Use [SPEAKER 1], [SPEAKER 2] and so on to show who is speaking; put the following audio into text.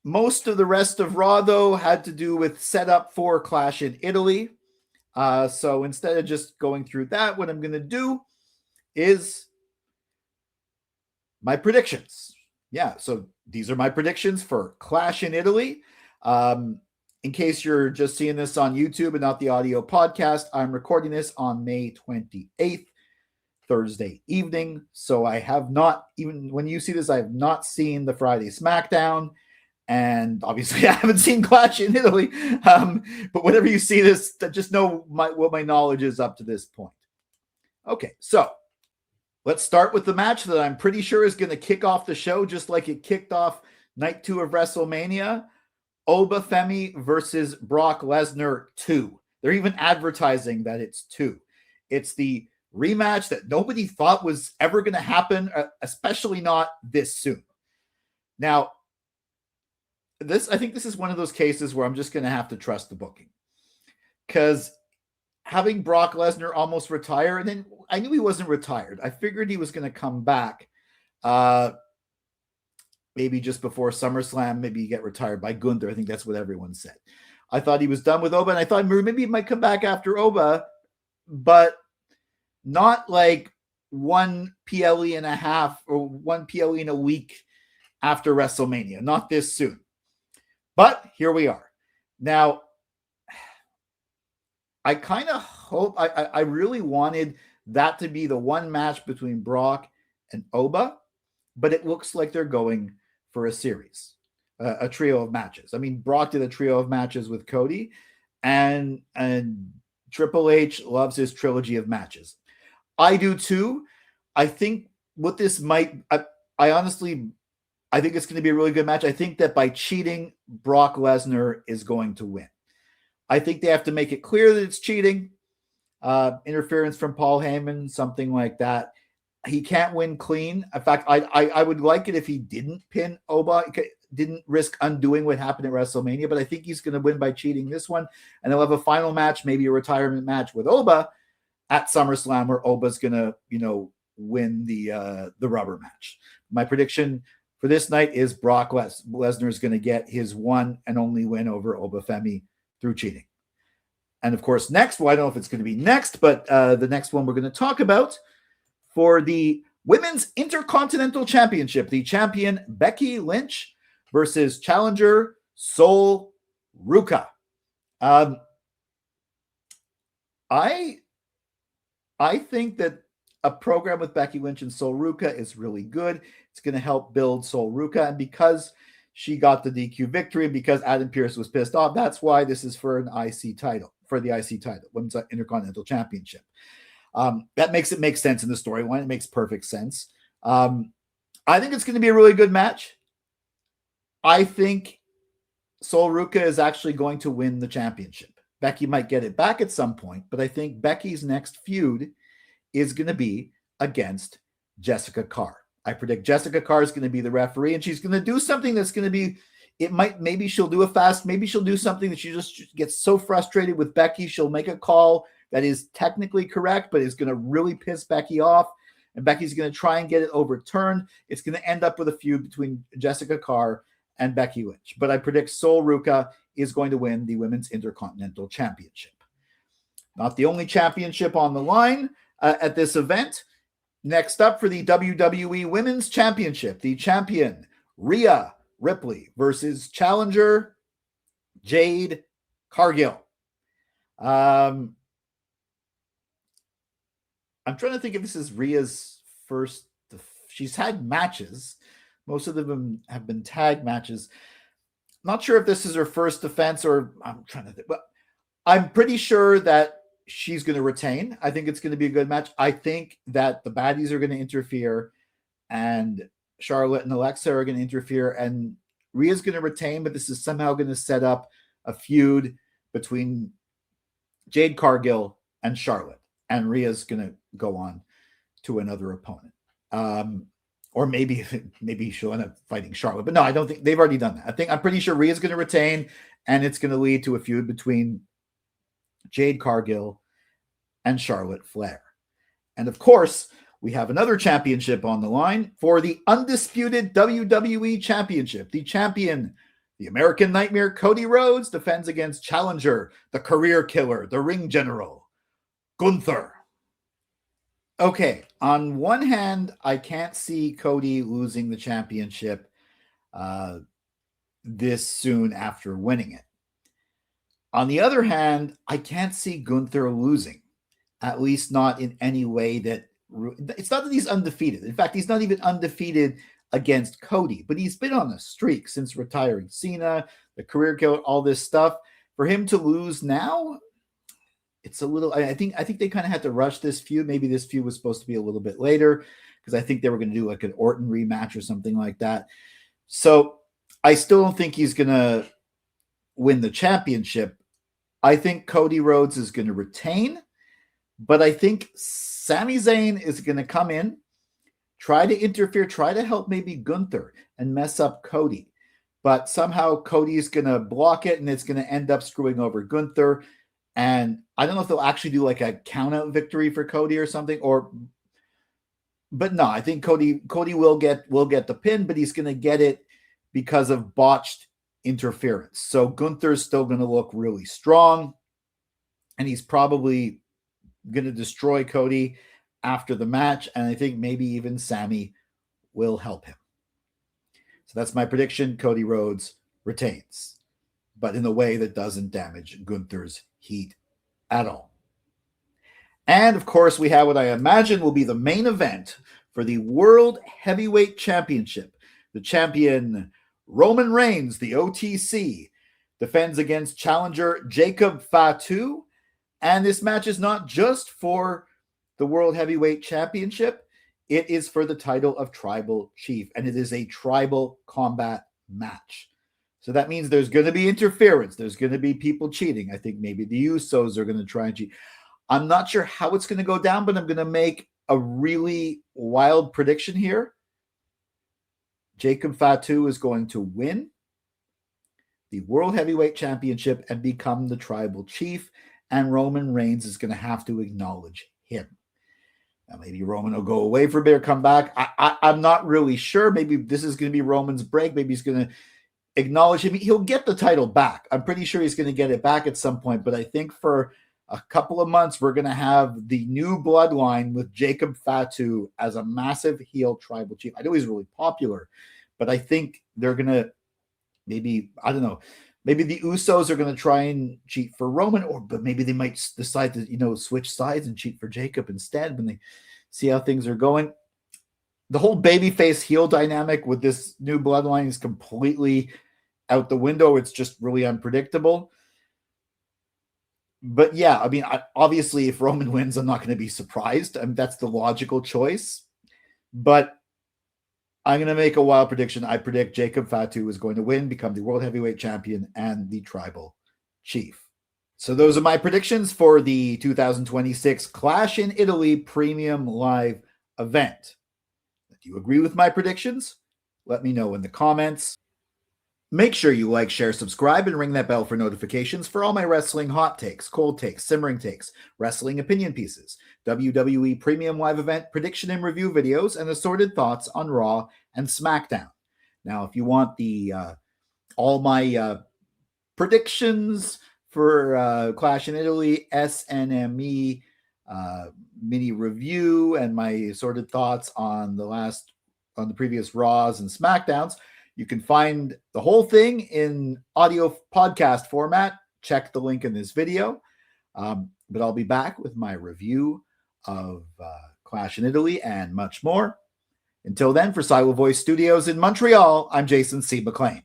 [SPEAKER 1] Most of the rest of Raw, though, had to do with setup for Clash in Italy. So instead of just going through that, what I'm going to do is my predictions. Yeah, so these are my predictions for Clash in Italy. In case you're just seeing this on YouTube and not the audio podcast, I'm recording this on May 28th, Thursday evening. So I have not, even when you see this, I have not seen the Friday SmackDown. And obviously, I haven't seen Clash in Italy. But whenever you see this, just know what my knowledge is up to this point. Okay, so let's start with the match that I'm pretty sure is going to kick off the show, just like it kicked off night 2 of WrestleMania. Oba Femi versus Brock Lesnar 2. They're even advertising that it's 2. It's the rematch that nobody thought was ever going to happen, especially not this soon. Now, I think this is one of those cases where I'm just going to have to trust the booking, because having Brock Lesnar almost retire, and then I knew he wasn't retired. I figured he was going to come back, maybe just before SummerSlam, maybe get retired by Gunther. I think that's what everyone said. I thought he was done with Oba, and I thought maybe he might come back after Oba, but not like one PLE and a half or one PLE in a week after WrestleMania. Not this soon. But here we are. Now, I kind of hope, I really wanted that to be the one match between Brock and Oba, but it looks like they're going for a series, a trio of matches. I mean, Brock did a trio of matches with Cody, and Triple H loves his trilogy of matches. I do too. I think what this might, I honestly, I think it's going to be a really good match. I think that by cheating, Brock Lesnar is going to win. I think they have to make it clear that it's cheating, interference from Paul Heyman, something like that. He can't win clean. In fact, I would like it if he didn't pin Oba, didn't risk undoing what happened at WrestleMania, but I think he's going to win by cheating this one. And they'll have a final match, maybe a retirement match with Oba at SummerSlam, where Oba's going to, win the rubber match. My prediction for this night is Brock Lesnar is going to get his one and only win over Oba Femi through cheating. And of course, next, well, I don't know if it's going to be next, but the next one we're going to talk about for the Women's Intercontinental Championship, the champion Becky Lynch versus challenger Sol Ruca. I think that a program with Becky Lynch and Sol Ruca is really good. It's going to help build Sol Ruca, and because she got the DQ victory, because Adam Pearce was pissed off, that's why this is for an IC title, for the IC title, Women's Intercontinental Championship. That makes it make sense in the storyline. It makes perfect sense. I think it's going to be a really good match. I think Sol Ruca is actually going to win the championship. Becky might get it back at some point, but I think Becky's next feud is going to be against Jessica Carr. I predict Jessica Carr is going to be the referee, and she's going to do something that's going to be, maybe she'll do a fast, maybe she'll do something that she just gets so frustrated with Becky, she'll make a call that is technically correct, but is going to really piss Becky off, and Becky's going to try and get it overturned. It's going to end up with a feud between Jessica Carr and Becky Lynch. But I predict Sol Ruca is going to win the Women's Intercontinental Championship. Not the only championship on the line at this event. Next up for the WWE Women's Championship, the champion Rhea Ripley versus challenger Jade Cargill. I'm trying to think if this is Rhea's first. She's had matches. Most of them have been tag matches. Not sure if this is her first defense, or I'm trying to think. But I'm pretty sure that she's going to retain. I think it's going to be a good match. I think that the baddies are going to interfere, and Charlotte and Alexa are going to interfere, and Rhea's going to retain, but this is somehow going to set up a feud between Jade Cargill and Charlotte, and Rhea's going to go on to another opponent. Or maybe she'll end up fighting Charlotte. But no, I don't think they've already done that. I'm pretty sure Rhea's going to retain, and it's going to lead to a feud between Jade Cargill and Charlotte Flair. And of course, we have another championship on the line for the undisputed WWE Championship. The champion, The American Nightmare Cody Rhodes defends against challenger, the career killer, the ring general, Gunther. Okay, on one hand, I can't see Cody losing the championship this soon after winning it. On the other hand, I can't see Gunther losing, at least not in any way that it's not that he's undefeated. In fact, he's not even undefeated against Cody, but he's been on a streak since retiring Cena, the career killer, all this stuff. For him to lose now, it's a little. I think they kind of had to rush this feud. Maybe this feud was supposed to be a little bit later because I think they were going to do like an Orton rematch or something like that. So I still don't think he's going to win the championship. I think Cody Rhodes is going to retain, but I think Sami Zayn is going to come in, try to interfere, try to help maybe Gunther and mess up Cody. But somehow Cody is going to block it and it's going to end up screwing over Gunther. And I don't know if they'll actually do like a count-out victory for Cody or something, but no, I think Cody will get the pin, but he's going to get it because of botched interference. So Gunther's still going to look really strong, and he's probably going to destroy Cody after the match, and I think maybe even Sami will help him. So that's my prediction. Cody Rhodes retains, but in a way that doesn't damage Gunther's heat at all. And of course, we have what I imagine will be the main event for the World Heavyweight Championship. The champion Roman Reigns, the OTC, defends against challenger Jacob Fatu. And this match is not just for the World Heavyweight Championship. It is for the title of Tribal Chief. And it is a tribal combat match. So that means there's going to be interference. There's going to be people cheating. I think maybe the Usos are going to try and cheat. I'm not sure how it's going to go down, but I'm going to make a really wild prediction here. Jacob Fatu is going to win the World Heavyweight Championship and become the Tribal Chief, and Roman Reigns is going to have to acknowledge him. Now, maybe Roman will go away for a bit or come back. I'm not really sure. Maybe this is going to be Roman's break. Maybe he's going to acknowledge him. He'll get the title back. I'm pretty sure he's going to get it back at some point, but I think for a couple of months, we're going to have the new bloodline with Jacob Fatu as a massive heel tribal chief. I know he's really popular, but I think they're going to maybe, I don't know, maybe the Usos are going to try and cheat for Roman, but maybe they might decide to, switch sides and cheat for Jacob instead when they see how things are going. The whole babyface heel dynamic with this new bloodline is completely out the window. It's just really unpredictable. But yeah, I mean, obviously, if Roman wins, I'm not going to be surprised. I mean, that's the logical choice. But I'm going to make a wild prediction. I predict Jacob Fatu is going to win, become the World Heavyweight Champion and the Tribal Chief. So those are my predictions for the 2026 Clash in Italy Premium Live event. Do you agree with my predictions? Let me know in the comments. Make sure you like, share, subscribe, and ring that bell for notifications for all my wrestling hot takes, cold takes, simmering takes, wrestling opinion pieces, WWE Premium Live Event prediction and review videos, and assorted thoughts on Raw and SmackDown. Now, if you want the all my predictions for Clash in Italy, SNME mini review, and my assorted thoughts on the previous Raws and SmackDowns, you can find the whole thing in audio podcast format. Check the link in this video. But I'll be back with my review of Clash in Italy and much more. Until then, for Silo Voice Studios in Montreal, I'm Jason C. McLean.